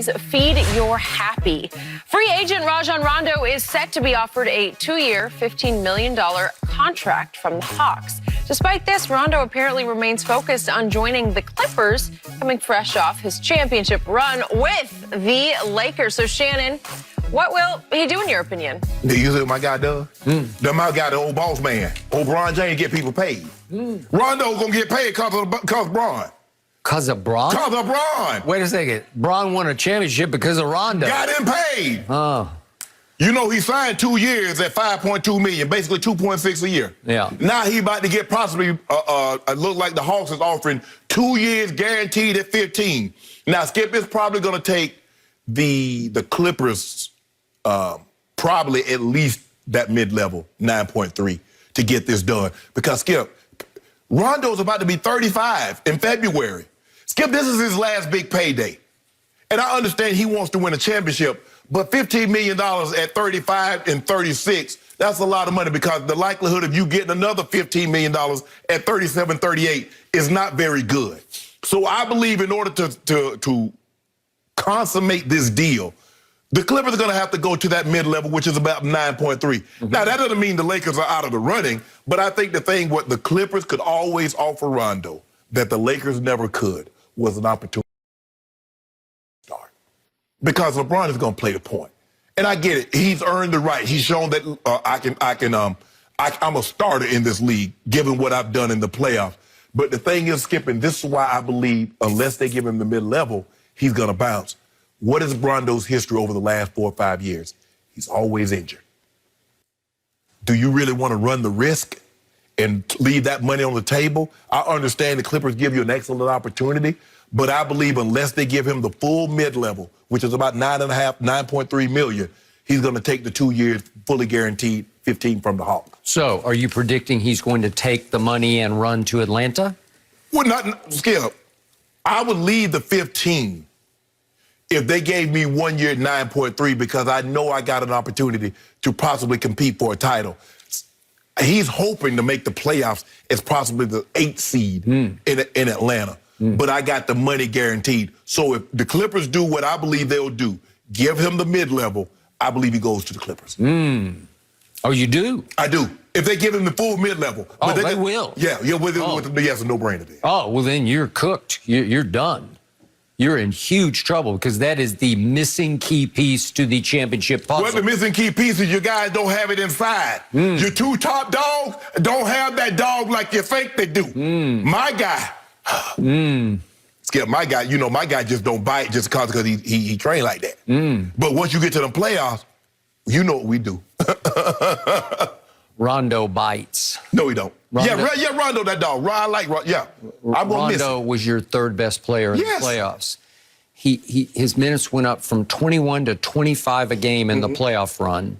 Phillies, feed your happy. Free agent Rajon Rondo is set to be offered a 2-year, $15 million contract from the Hawks. Despite this, Rondo apparently remains focused on joining the Clippers, coming fresh off his championship run with the Lakers. So, Shannon, what will he do in your opinion? You see what my guy does? My guy, the old boss man. Old Bron James get people paid. Rondo gonna get paid because of Bron. Because of Bron? Because of Bron. Wait a second. Bron won a championship because of Rondo. Got him paid. Oh. You know, he signed 2 years at $5.2 million, basically 2.6 a year. Yeah. Now he about to get possibly, look like the Hawks is offering 2 years guaranteed at 15. Now, Skip, is probably going to take the Clippers probably at least that mid-level, 9.3, to get this done. Because, Skip, Rondo's about to be 35 in February. Skip, this is his last big payday. And I understand he wants to win a championship, but $15 million at 35 and 36, that's a lot of money because the likelihood of you getting another $15 million at 37, 38 is not very good. So I believe in order to consummate this deal, the Clippers are going to have to go to that mid-level, which is about 9.3. Now, that doesn't mean the Lakers are out of the running, but I think the thing what the Clippers could always offer Rondo that the Lakers never could was an opportunity to start. Because LeBron is going to play the point. And I get it. He's earned the right. He's shown that I'm a starter in this league, given what I've done in the playoffs. But the thing is, Skipping, this is why I believe unless they give him the mid-level, he's going to bounce. What is Rondo's history over the last 4 or 5 years? He's always injured. Do you really want to run the risk and leave that money on the table? I understand the Clippers give you an excellent opportunity, but I believe unless they give him the full mid-level, which is about 9.3 million, he's going to take the 2 years fully guaranteed 15 from the Hawks. So, are you predicting he's going to take the money and run to Atlanta? Well, not Skip. I would leave the 15 if they gave me 1 year at 9.3 because I know I got an opportunity to possibly compete for a title. He's hoping to make the playoffs as possibly the 8th seed in Atlanta. But I got the money guaranteed. So if the Clippers do what I believe they'll do, give him the mid-level, I believe he goes to the Clippers. Oh, you do? I do. If they give him the full mid-level. Oh, they will? Yeah, with yes, a no-brainer there. Oh, well, then you're cooked. You're done. You're in huge trouble because that is the missing key piece to the championship puzzle. Well, the missing key piece is you guys don't have it inside. Your 2 top dogs don't have that dog like you think they do. My guy, Skip, my guy, you know, my guy just don't bite just because he trained like that. But once you get to the playoffs, you know what we do. Rondo bites. No, he don't. Rondo, yeah, Rondo, that dog. I like Rondo. Yeah, Rondo was your 3rd best player in the playoffs. His minutes went up from 21 to 25 a game in the playoff run.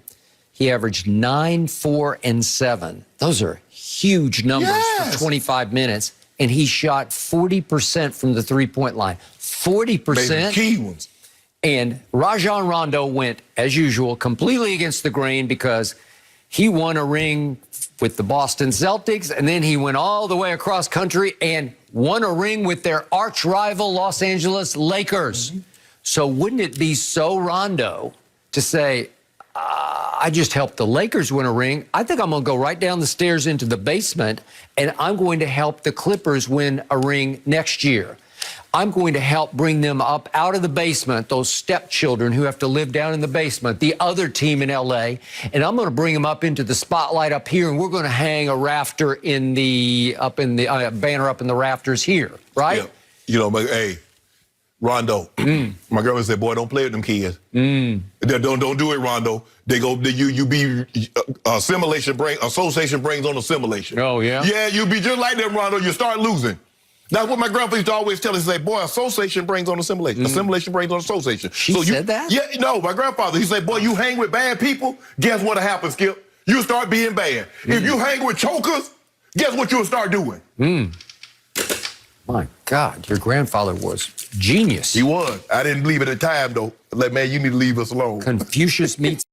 He averaged 9, 4, and 7. Those are huge numbers for 25 minutes. And he shot 40% from the 3-point line. 40%. Key ones. And Rajon Rondo went, as usual, completely against the grain because he won a ring with the Boston Celtics, and then he went all the way across country and won a ring with their arch rival Los Angeles Lakers. So wouldn't it be so Rondo to say, I just helped the Lakers win a ring. I think I'm going to go right down the stairs into the basement, and I'm going to help the Clippers win a ring next year. I'm going to help bring them up out of the basement, those stepchildren who have to live down in the basement, the other team in L.A., and I'm going to bring them up into the spotlight up here, and we're going to hang a rafter in the, banner up in the rafters here, right? Yeah. You know, but, hey, Rondo, my girl said, boy, don't play with them kids. Don't do it, Rondo. They go, you be, association brings on assimilation. Oh, yeah? Yeah, you be just like them, Rondo. You start losing. That's what my grandpa used to always tell us. He said, boy, association brings on assimilation. Assimilation brings on association. She said that? Yeah, no, my grandfather, he said, boy, you hang with bad people, guess what'll happen, Skip? You start being bad. If you hang with chokers, guess what you'll start doing? My God, your grandfather was genius. He was. I didn't believe it at the time, though. Like, man, you need to leave us alone. Confucius meets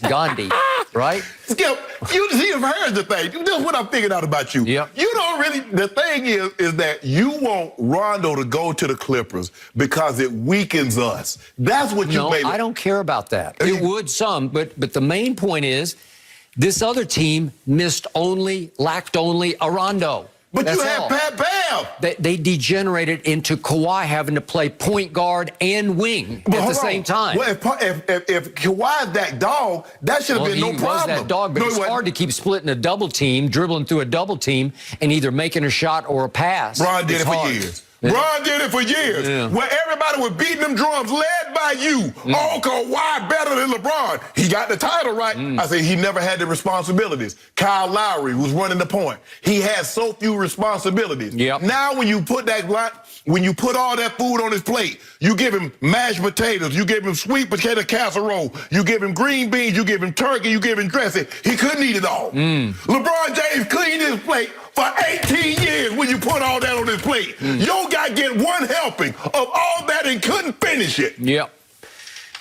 Gandhi. right? Skip, you see, here's the thing. This is what I figured out about you. Yep. You don't really, the thing is that you want Rondo to go to the Clippers because it weakens us. That's what you made. No, I don't care about that. It would some, but the main point is this other team lacked only a Rondo. But That's you had all. Pat Bev. They degenerated into Kawhi having to play point guard and wing at the same time. Well, if Kawhi's that dog, that should have been no problem. He was that dog, but No, it's hard to keep splitting a double team, dribbling through a double team, and either making a shot or a pass. Bron did It's it for hard. years. Yeah. Bron did it for years. Yeah. Where everybody was beating them drums led by you. Oh, Kawhi better than LeBron. He got the title right. I say he never had the responsibilities. Kyle Lowry was running the point. He had so few responsibilities. Yep. Now when you put all that food on his plate, you give him mashed potatoes, you give him sweet potato casserole, you give him green beans, you give him turkey, you give him dressing. He couldn't eat it all. LeBron James cleaned his plate for 18 years when you put all that on his plate. Your guy get one helping of all that and couldn't finish it. Yep.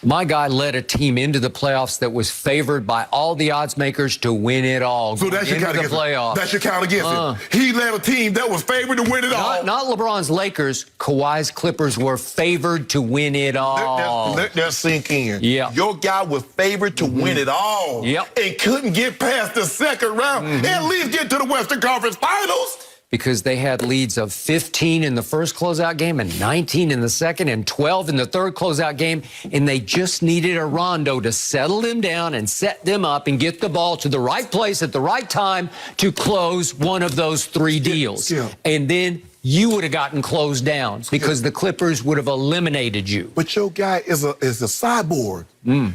My guy led a team into the playoffs that was favored by all the odds makers to win it all. So that's your into count the against playoffs. That's your count against him. He led a team that was favored to win it all. Not LeBron's Lakers. Kawhi's Clippers were favored to win it all. Let that sink in. Yeah. Your guy was favored to win it all. Yep. And couldn't get past the second round. At least get to the Western Conference Finals. Because they had leads of 15 in the first closeout game and 19 in the second and 12 in the third closeout game. And they just needed a Rondo to settle them down and set them up and get the ball to the right place at the right time to close one of those three deals. Yeah. And then you would have gotten closed down because the Clippers would have eliminated you. But your guy is a cyborg.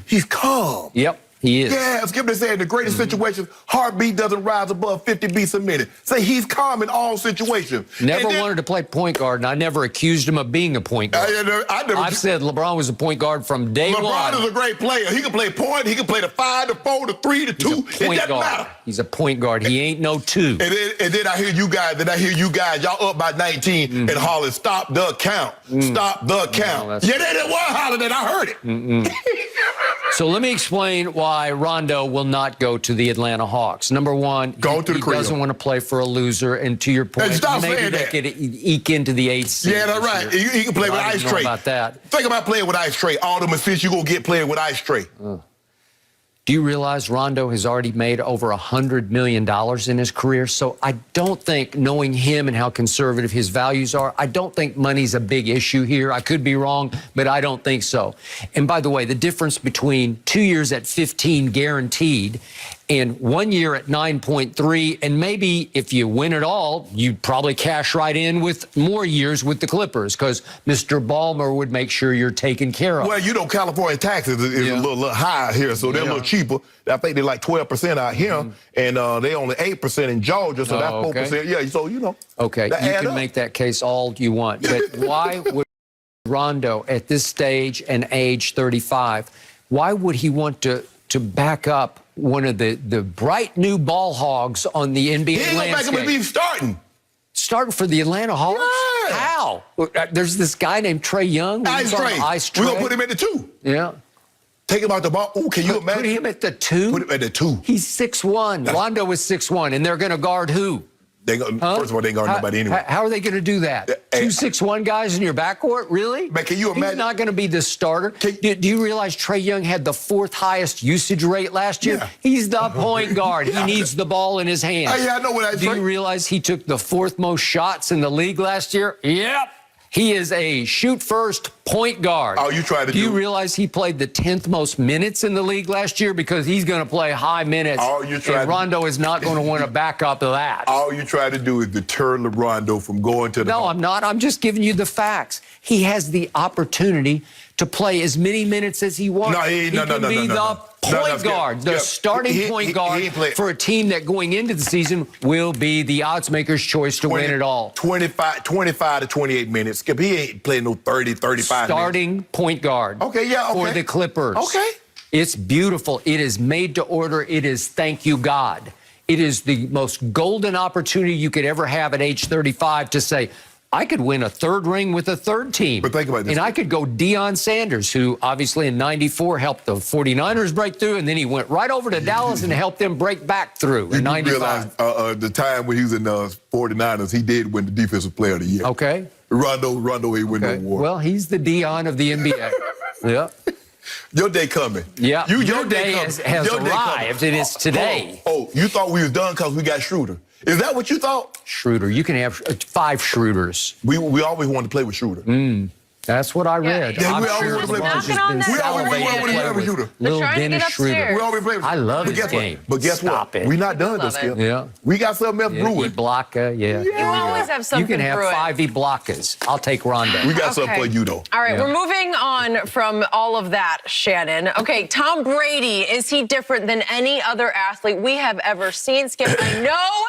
He's calm. Yep, he is. Yeah, Skip said in the greatest situations, heartbeat doesn't rise above 50 beats a minute. Say he's calm in all situations. Never And then- wanted to play point guard, and I never accused him of being a point guard. I've said LeBron was a point guard from day one. LeBron is a great player. He can play point. He can play the 5, the 4, the 3, the 2. He's a point It doesn't guard. matter. He's a point guard. He ain't no two. And then I hear you guys, y'all up by 19 and holler, stop the count. Stop the count. that's- Yeah, they didn't want to holler that. I heard it. So let me explain why Rondo will not go to the Atlanta Hawks. Number one, Go to the he crib. doesn't want to play for a loser. And to your point, stop maybe saying they that. could eke into the 8th seed. Yeah, that's this right. year. He can play with I Ice didn't know Tray. about that. Think about playing with Ice Tray. All them assists you going to get playing with Ice Tray. Do you realize Rondo has already made over $100 million in his career? So I don't think, knowing him and how conservative his values are, I don't think money's a big issue here. I could be wrong, but I don't think so. And by the way, the difference between 2 years at 15 guaranteed and 1 year at 9.3, and maybe if you win it all, you'd probably cash right in with more years with the Clippers because Mr. Ballmer would make sure you're taken care of. Well, you know, California taxes is a little high here, so they're a little cheaper. I think they're like 12% out here, and they only 8% in Georgia, so that's 4%. Yeah, so, you know. Okay, you can make that case all you want, but why would Rondo at this stage and age 35, why would he want to back up one of the bright new ball hogs on the NBA He ain't gonna landscape? make him be starting. Starting for the Atlanta Hawks? Yeah. How? There's this guy named Trey Young. Ice Tray. Ice We're Tray. going to put him at the 2. Yeah. Take him out the ball. Ooh, can you imagine? Put him at the 2? Put him at the 2. He's 6'1". Rondo is 6'1", and they're going to guard who? First of all, they ain't guard nobody anyway. How are they going to do that? Two 6'1" guys in your backcourt? Really? Man, can you He's imagine? not going to be the starter. Do you realize Trey Young had the 4th highest usage rate last year? Yeah. He's the point guard. He needs the ball in his hands. Yeah, I know what I Do you realize he took the 4th most shots in the league last year? Yep. He is a shoot-first point guard. Oh, you tried to do you do- realize he played the 10th most minutes in the league last year because he's going to play high minutes? Oh, you tried and to- Rondo is not going to want to back up of that. All you try to do is deter LeBron from going to the No, Hawks. I'm not. I'm just giving you the facts. He has the opportunity to play as many minutes as he wants. No, he can be the point guard, the starting point guard he played- for a team that going into the season will be the odds maker's choice to win it all. 25 to 28 minutes. Skip, he ain't playing no 30, 35 minutes. Starting point guard. Okay, yeah, okay. For the Clippers. Okay. It's beautiful. It is made to order. It is thank you, God. It is the most golden opportunity you could ever have at age 35 to say, I could win a third ring with a third team. But think about this. And I could go Deion Sanders, who obviously in 94 helped the 49ers break through, and then he went right over to Dallas and helped them break back through in 95. Realize the time when he was in 49ers, he did win the Defensive Player of the Year. Okay. Rondo ain't win no Okay. award. Well, he's the Deion of the NBA. Yeah. Your day coming. Yeah. Your day coming. has Your day arrived. coming. It is today. Oh, you thought we was done because we got Schroeder. Is that what you thought? Schroeder. You can have 5 Schroeders. We always wanted to play with Schroeder. That's what I read. Yeah, I'm we always sure wanted to play LeBron's with just been Schroeder. We always salivating wanted to to play with Schroeder. Little trying to get Dennis upstairs. Schroeder. We always play with I love But his guess what? game. But guess Stop what? it. We're not done Love this it. year. Yeah. We got something else brewing. Ibaka, yeah. You always have something You can have brewing. 5 Iblakas. I'll take Rondo. We got something for you, though. All right, Yeah. we're moving on from all of that, Shannon. Okay, Tom Brady, is he different than any other athlete we have ever seen? Skip, I know